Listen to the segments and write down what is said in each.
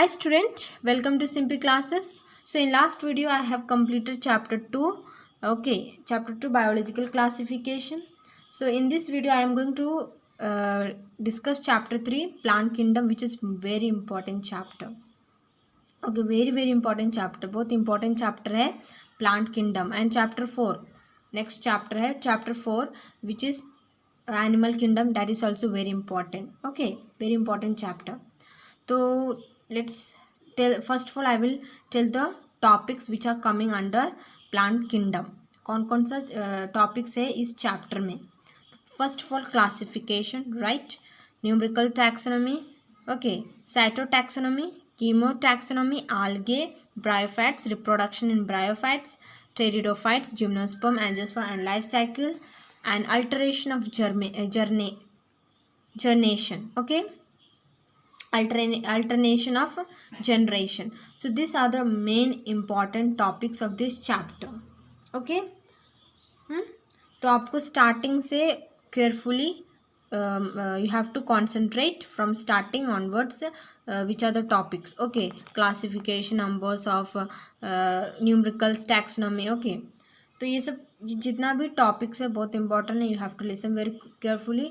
Hi student, welcome to Simply Classes. So in last video I have completed chapter 2. Okay, chapter 2 biological classification. So in this video I am going to discuss chapter 3 plant kingdom, which is very important chapter. Okay, very important chapter. बहुत important chapter है plant kingdom. And chapter 4 next chapter है chapter 4 which is animal kingdom, that is also very important. Okay, very important chapter. So let's tell, first of all I will tell the topics which are coming under plant kingdom. कौन कौन सा topics है इस chapter में. First of all classification, right, numerical taxonomy, okay, cytotaxonomy, कीमोटैक्सोनॉमी, algae, bryophytes, reproduction in bryophytes, pteridophytes, gymnosperm, angiosperm and life cycle, and alteration of germination, okay, alternation of generation. So these are the main important topics of this chapter. Okay. तो आपको starting से carefully you have to concentrate from starting onwards which are the topics. Okay, classification, numbers of numericals, taxonomy. Okay, तो ये सब जितना भी topics है बहुत इंपॉर्टेंट है. You have to listen very carefully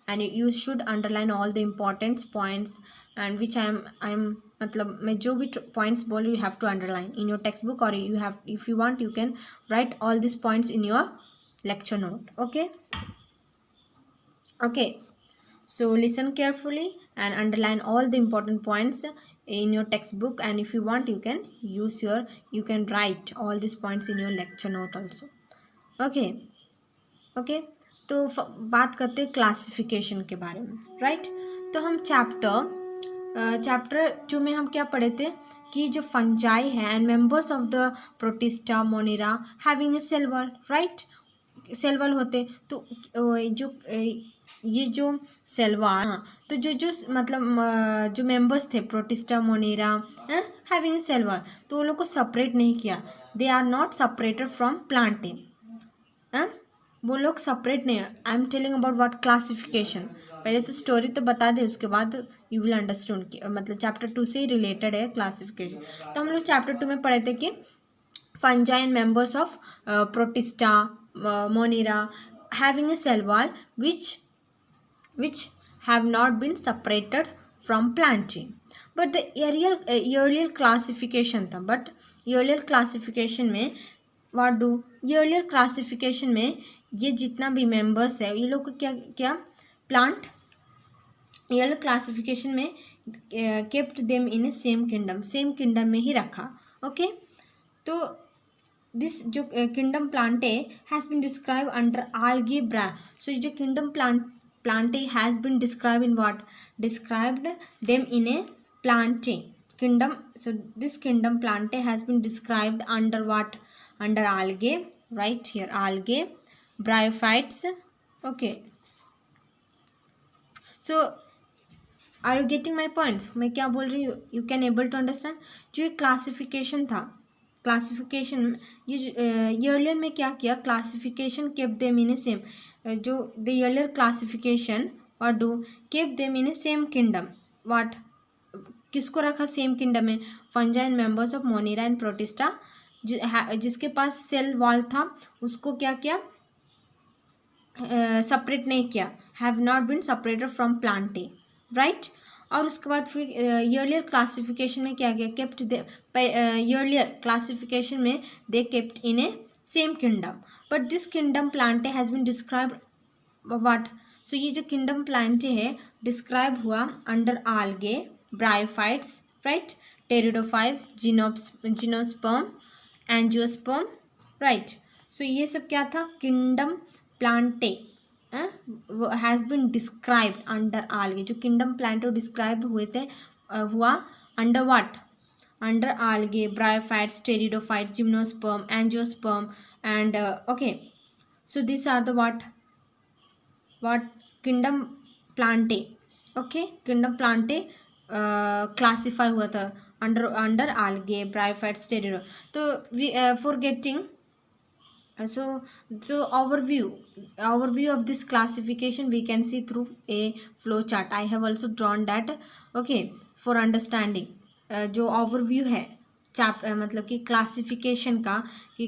and you should underline all the important points and which I am मतलब मैं जो भी पॉइंट्स बोल you have to underline in your text book और you have if you want you can write all this points in your lecture note. Okay, so listen carefully and underline all the important points in your textbook, and if you want you can you can write all these points in your lecture note also. Okay, तो बात करते हैं classification के बारे में, right. तो हम chapter 2 में हम क्या पढ़े थे कि जो फंजाई है and members of the protista मोनिरा having a cell wall, right, cell wall होते. तो जो ये जो सेल वॉल, तो जो मतलब जो मेंबर्स थे प्रोटिस्टा मोनिरा हैविंग सेल वॉल, तो वो लोग को सेपरेट नहीं किया. They are not separated from planting. वो लोग सेपरेट नहीं. I am telling about what classification. पहले तो स्टोरी तो बता दे, उसके बाद यू विल अंडरस्टैंड कि मतलब चैप्टर 2 से ही रिलेटेड है क्लासिफिकेशन. तो हम लोग चैप्टर 2 में पढ़े थे कि fungi and members of protista monera having a cell wall which have not been separated from planting. But the earlier classification था. But earlier classification में what do earlier classification में ये जितना भी members है ये लोग को क्या plant earlier classification में kept them in a same kingdom में ही रखा. Okay, तो दिस जो kingdom plantae has been describe under algebra. So जो kingdom plantae has been describe in what, described them in a plantae kingdom. So this kingdom plantae has been described under what, under algae, right here algae, bryophytes. Okay, so are you getting my points. मैं क्या बोल रही हूँ, you can able to understand. जो एक classification था, classification ये earlier में क्या किया, classification kept them in a same. जो द अर्लियर क्लासिफिकेशन और do kept them in a same kingdom. What, किसको रखा सेम किंगडम में, fungi and members of monera and protista. जिसके पास सेल वॉल था उसको क्या किया, सेपरेट नहीं किया. Have not been separated from plantae, right. और उसके बाद फिर ईयरलियर क्लासिफिकेशन में क्या किया, केप्ट ईयरलियर क्लासिफिकेशन में they kept in a same kingdom. But this kingdom plantae has been described what. So ये जो किंगडम प्लांटे है डिस्क्राइब हुआ under algae, bryophytes, right, pteridophyte, gymnosperm, angiosperm, right. So ये सब क्या था, kingdom plantae has been described under algae. जो kingdom plantae describe हुए थे हुआ under what, under algae, bryophytes, pteridophytes, gymnosperm, angiosperm and okay. So these are the what kingdom plante. Okay, kingdom plante classify हुआ था under algae, bryophytes, pterido. तो we for getting so overview of this classification we can see through a flow chart. I have also drawn that, okay, for understanding. जो overview है chapter मतलब कि classification का कि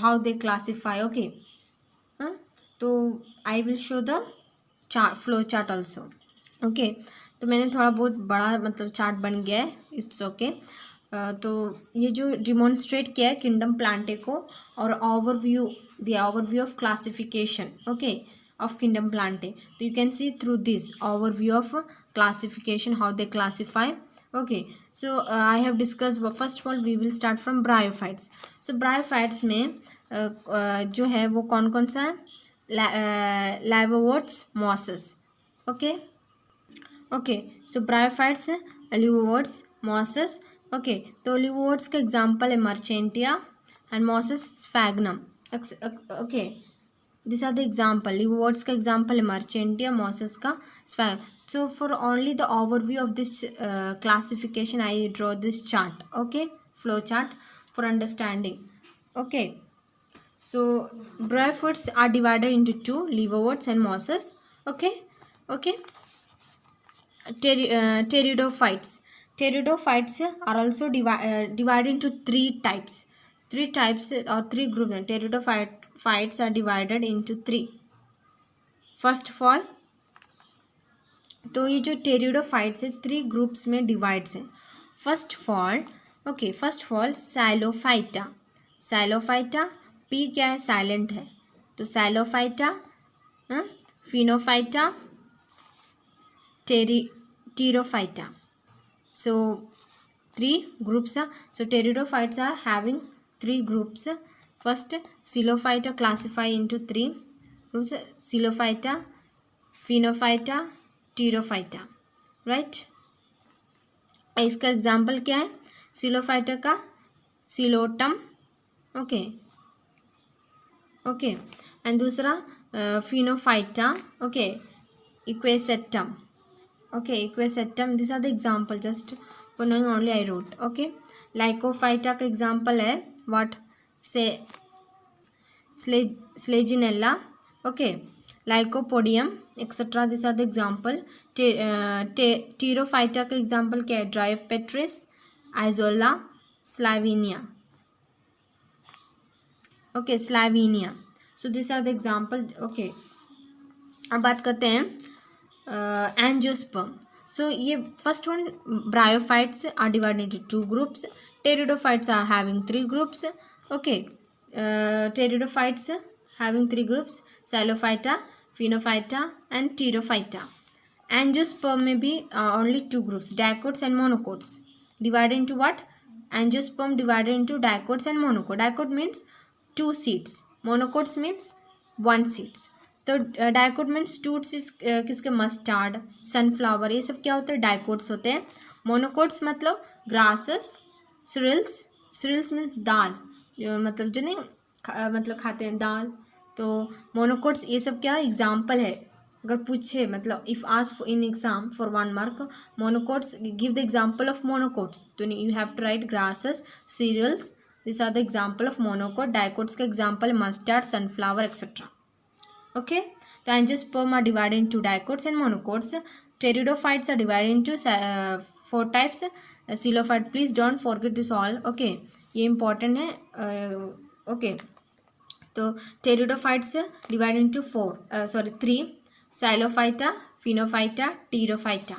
how they classify. Okay, तो I will show the flow chart also. Okay, तो मैंने थोड़ा बहुत बड़ा मतलब चार्ट बन गया है, इट्स ओके. तो ये जो डिमॉन्स्ट्रेट किया है किंगडम प्लांटे को और overview the overview of classification okay of kingdom plantae. So you can see through this overview of classification how they classify. Okay, so I have discussed. First of all we will start from bryophytes. So bryophytes में जो है वो कौन कौन सा है? liverworts, mosses. Okay, okay, so bryophytes, liverworts, mosses. Okay, तो liverworts का example है Marchantia and mosses sphagnum. Okay, these are the example. Liverworts का example है Marchantia, mosses का sphagnum. So for only the overview of this classification I draw this chart. Okay, flow chart for understanding. Okay, so bryophytes are divided into two, liverworts and mosses. Okay, okay. Pteridophytes. Pteridophytes are also divided into three types. Three types or three groups. Pteridophytes are divided into three. First of all, तो ये जो pteridophytes है three groups में divides हैं. First of all psilophyta. Psilophyta P क्या है? Silent है, तो psilophyta, sphenophyta, pteridophyta. So three groups are, so pteridophytes are having three groups. First, Coelophyta classify into three groups: Coelophyta, Phenophyta, Pterophyta. Right? इसका example क्या है? Coelophyta का Coelotum. Okay okay, and दूसरा Phenophyta. Okay, Equisetum. Okay, Equisetum. These are the example. Just for knowing only I wrote. Okay, Lycophyta का example है what? Say Selaginella. Okay, Lycopodium etc. These are the example. Pterophyta का example क्या है? Dryopteris, Izola, Slavinia. Okay, Slavinia. So these are the example. Okay, अब बात करते हैं angiosperm. So ये first one, bryophytes are divided into two groups. Pteridophytes are having three groups. Okay, pteridophytes having three groups: psilophyta, sphenophyta and pteridophyta. Angiosperm में भी only two groups, dicots and monocots. Divided into what? Angiosperm divided into dicots and monocot. Dicot means two seeds, monocots means one seeds. तो dicot means टूट्स किसके? Mustard, sunflower, ये सब क्या होते हैं? डाइकोट्स होते हैं. मोनोकोट्स मतलब ग्रासेस, सीरियल्स. सीरियल्स मीन्स दाल, मतलब जो नहीं मतलब खाते हैं दाल. तो मोनोकोट्स ये सब क्या एग्जाम्पल है? अगर पूछे मतलब if ask in exam for 1 mark, monocots give the example of monocots, तो you have to write grasses, cereals. This are the example of monocot. Dicots का example mustard, sunflower etcetera. Okay, the angiosperm are divided into dicots and monocots. Pteridophytes are divided into 4 types. Coelophyte, please don't forget this all. Okay, ये important है. Okay, तो pteridophytes divided into 3: Coelophyta, Phenophyta, Pterophyta.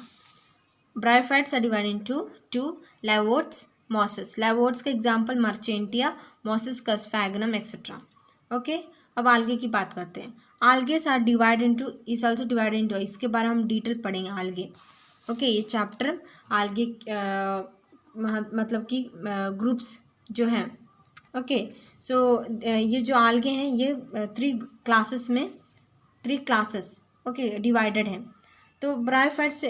Bryophytes are divided into 2: liverworts, mosses. liverworts का example Marchantia, mosses का sphagnum etc. Okay, अब आल्गे की बात करते हैं. Algaes are divide into, is also divide into, इसके बारे में हम डिटेल पढ़ेंगे आल्गे. ओके, ये चैप्टर आल्गे मतलब कि ग्रुप्स जो हैं. ओके, सो ये जो आल्गे हैं ये 3 क्लासेस में 3 क्लासेस ओके डिवाइडेड हैं. तो ब्रायोफाइट्स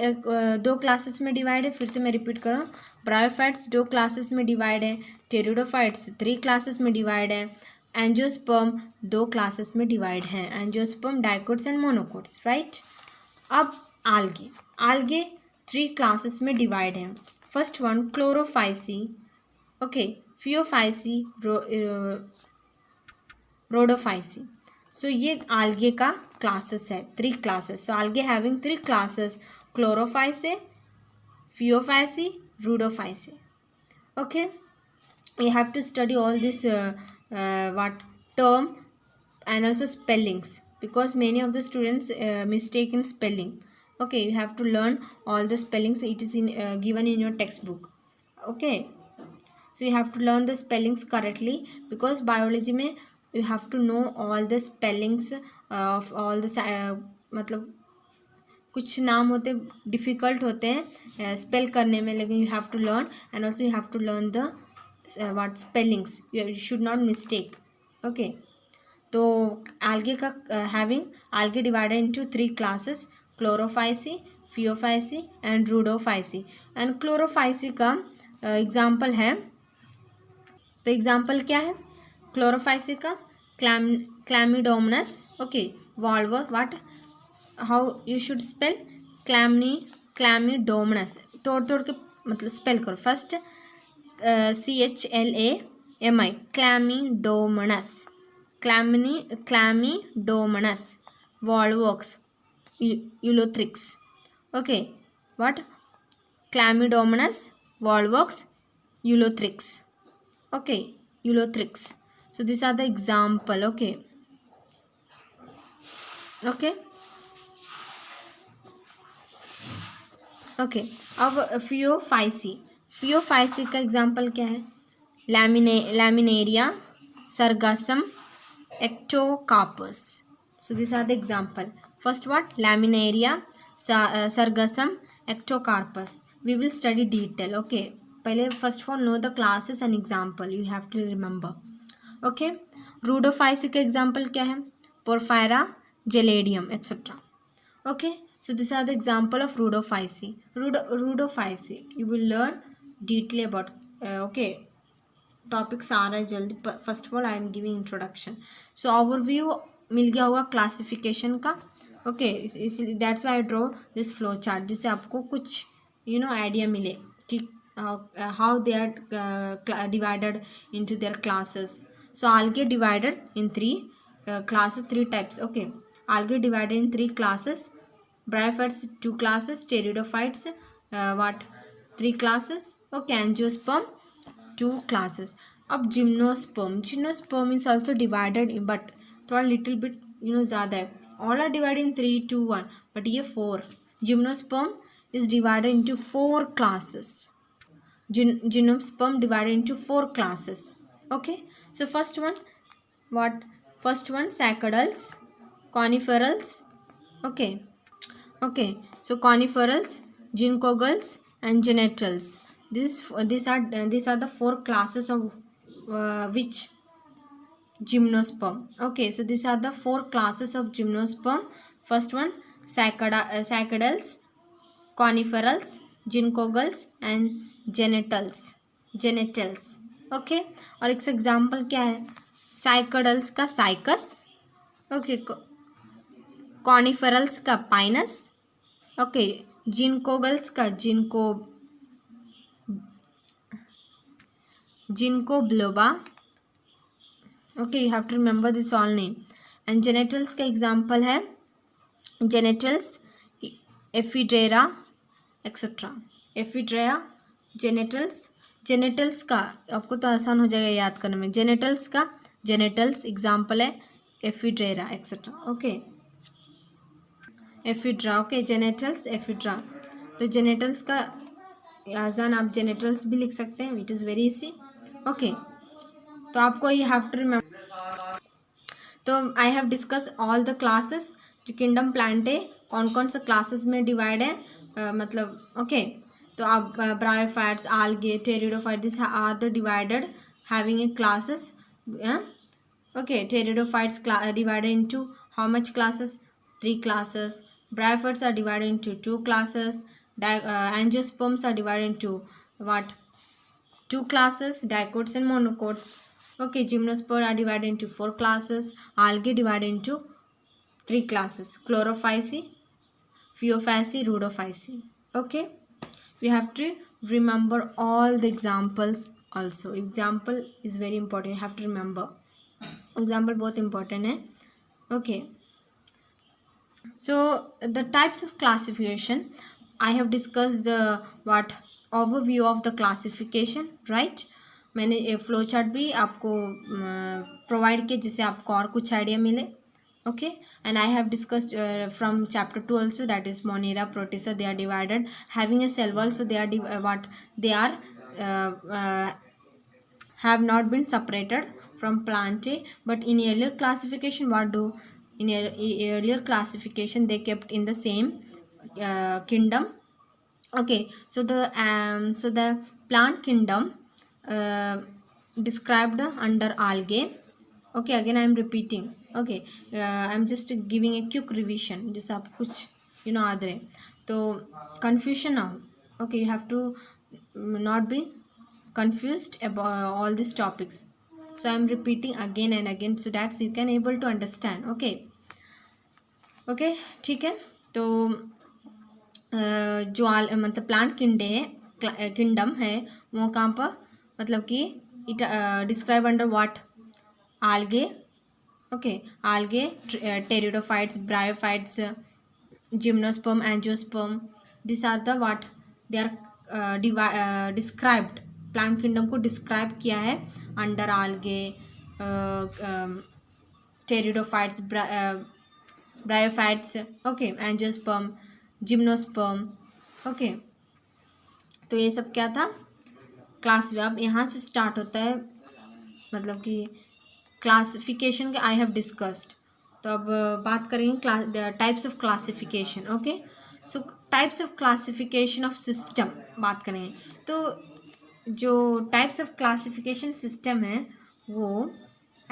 2 क्लासेस में डिवाइड है. फिर से मैं रिपीट कर रहा हूँ, ब्रायोफाइट्स 2 क्लासेस में डिवाइड है. टेरिडोफाइट्स 3 क्लासेस में डिवाइड है. एंजियोस्पर्म 2 क्लासेस में डिवाइड हैं. Angiosperm, dicots and monocots. Right, अब आल्गे 3 क्लासेस में डिवाइड हैं. First one chlorophyceae. Okay, phaeophyceae, rhodophyceae. So ये आल्गे का क्लासेस है, 3 classes. So algae having 3 classes: Chlorophyceae, phaeophyceae, rhodophyceae. Okay, you have to study all this what term and also spellings, because many of the students mistake in spelling. Okay, you have to learn all the spellings. It is in given in your textbook. Okay, so you have to learn the spellings correctly, because biology में you have to know all the spellings of all the मतलब कुछ नाम होते difficult होते हैं spell करने में, लेकिन you have to learn, and also you have to learn the what spellings, you should not mistake. Okay, तो algae का having algae divided into 3 classes, Chlorophyceae, Phaeophyceae and Rhodophyceae. And Chlorophyceae का example है, तो example क्या है Chlorophyceae का? Chlamydomonas. Okay, वॉल्वर what, how you should spell Chlamydomonas. तोड़ तोड़ के मतलब स्पेल करो. First CHLAMI, Chlamydomonas. Chlamydomonas. Volvox, Ulothrix. Okay, what? क्लैमिडोमनस, Volvox, Ulothrix. Okay, Ulothrix. So these are the example. Okay, okay, okay. अब फियोफाइसी. फियोफाइसी का example क्या है? Laminaria, sargassum, Ectocarpus. So these are the example. First what? Laminaria, Sargassum, Ectocarpus. We will study detail. Okay. पहले first of all know the classes and example. You have to remember. Okay. Rhodophysi का example क्या है? Porphyra, Geladium, etc. Okay. So these are the example of Rhodophysi. Rhodophysi. You will learn detail about. Okay. Topics आ रहा है जल्दी. First of all I am giving introduction. So overview मिल गया होगा क्लासिफिकेशन का. ओके, इसलिए that's why I draw this flow chart, जिससे आपको कुछ आइडिया मिले कि how they are divided into their classes. So algae divided in 3 classes, 3 types. Okay, algae divided in 3 classes, bryophytes 2 classes, pteridophytes 3 classes. Okay, angiosperm 2 classes. अब gymnosperm is also divided, but थोड़ा little bit ज़्यादा है. all are divided in 3, 2, 1, but ये 4. Gymnosperm is divided into 4 classes. Gymnosperm divided into 4 classes. Okay, so first one sacadals, coniferals. Okay, so coniferals, ginkgos and genitals. These are the 4 classes of which gymnosperm. Okay, so these are the 4 classes of gymnosperm. First one sacadals, coniferals, ginkgos and genitals. Okay, और एक example क्या है? साइकडल्स का cycas. Okay, कॉनिफरल्स का Pinus. Okay, Ginkgoales का Ginkgo biloba. Okay, you have to remember this all name. And Gnetales का example है Gnetales, Ephedra etcetera. Ephedra, Gnetales का आपको तो आसान हो जाएगा याद करने में. जेनेटल्स एग्जाम्पल है Ephedra etcetera. Okay, Ephedra. Okay, Gnetales, Ephedra. तो जेनेटल्स का आसान आप जेनेटल्स भी लिख सकते हैं. It is very easy. Okay, तो आपको यू हैव टू रिमेंबर. तो I have discuss all the classes. जो किंगडम प्लांटे कौन कौन सा क्लासेस में डिवाइड है, मतलब ओके. तो आप bryophytes, algae, pteridophytes, these are the divided having a classes. Okay, pteridophytes divided into how much classes? 3 classes. Bryophytes are divided into 2 classes. Angiosperms are divided into 2 classes, dicots and monocots. Okay, gymnosperms are divided into 4 classes. Algae divided into 3 classes: chlorophysi, phiophysi, rhodophysi. Okay, we have to remember all the examples also. Example is very important. You have to remember. Example बहुत important है. Okay, so the types of classification I have discussed. The overview of the classification, right. मैंने flow chart भी आपको provide किया जिससे आपको और कुछ आइडिया मिले, okay. And I have discussed from chapter 2 also, that is Monera, Protista, they are divided having a cell wall, so they are what they are have not been separated from plant A, but in earlier classification what do, in earlier classification they kept in the same kingdom, okay. So the plant kingdom uh, described under algae, okay. Again I am repeating, okay. I am just giving a quick revision जिससे आप कुछ याद रहे, तो confusion now, okay. You have to not be confused about all these topics, so I am repeating again and again so that you can able to understand, okay. okay, ठीक है। तो जो मतलब प्लांट किंगडम है वो कहाँ पर, मतलब कि it describe under what, algae, okay. algae, pteridophytes, bryophytes, gymnosperm, angiosperm, these are the what they are described, plant kingdom को डिस्क्राइब किया है under algae, pteridophytes, bryophytes, okay, angiosperm, gymnosperm, okay. तो ये सब क्या था, क्लास, अब यहाँ से स्टार्ट होता है, मतलब कि क्लासिफिकेशन का आई हैव डिस्कस्ड। तो अब बात करेंगे class types of classification, okay. So types of classification of system बात करेंगे। तो जो टाइप्स ऑफ क्लासिफिकेशन सिस्टम है वो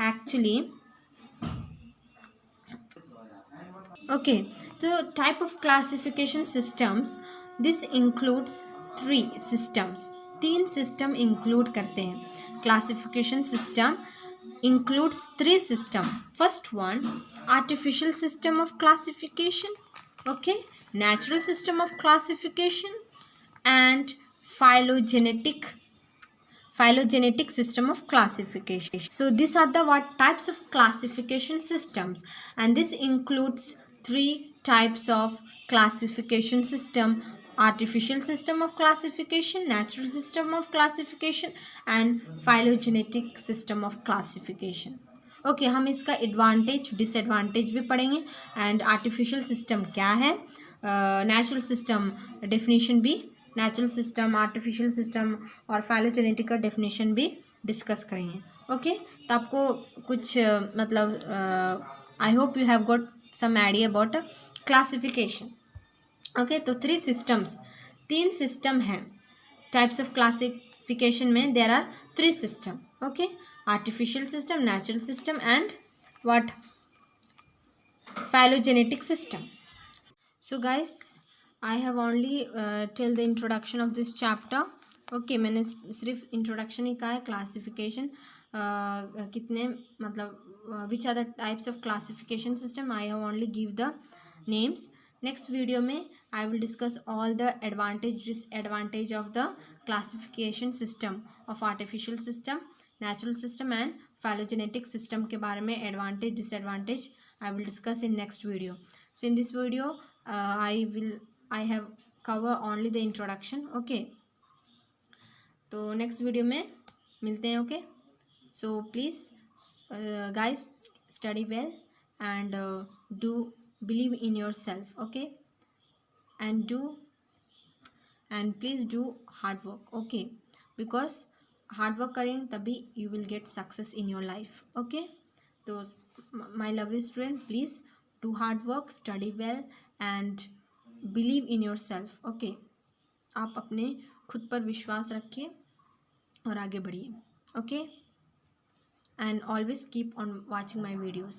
actually, okay, so type of classification systems, this includes 3 systems, 3 system include करते हैं। classification system includes 3 system, first one artificial system of classification, okay, natural system of classification and phylogenetic system of classification. So these are the what types of classification systems, and this includes 3 types of classification system: artificial system of classification, natural system of classification and phylogenetic system of classification. Okay हम इसका advantage disadvantage भी पढ़ेंगे, and artificial system क्या है, natural system definition भी, natural system, artificial system और phylogenetic का definition भी डिस्कस करेंगे, ओके। तो आपको कुछ मतलब I hope you have got some idea about classification, okay. तो 3 सिस्टम्स, 3 सिस्टम हैं टाइप्स ऑफ क्लासिफिकेशन में, there are 3 system, okay. artificial system, natural system and what, phylogenetic system. So guys, I have only till the introduction of this chapter, okay. मैंने सिर्फ introduction ही कहा है, classification कितने मतलब which are the types of classification system, I have only give the names. Next video में I will discuss all the advantage disadvantage of the classification system of artificial system, natural system and phylogenetic system के बारे में advantage disadvantage I will discuss in next video. So in this video I have cover only the introduction, okay. तो next video में मिलते हैं, okay. So please guys study well and do believe in yourself, okay, and please do hard work, okay, because hard work करेंगे तभी you will get success in your life, okay. तो my lovely student, please do hard work, study well and believe in yourself, okay. आप अपने खुद पर विश्वास रखिए और आगे बढ़िए, okay, and always keep on watching my videos.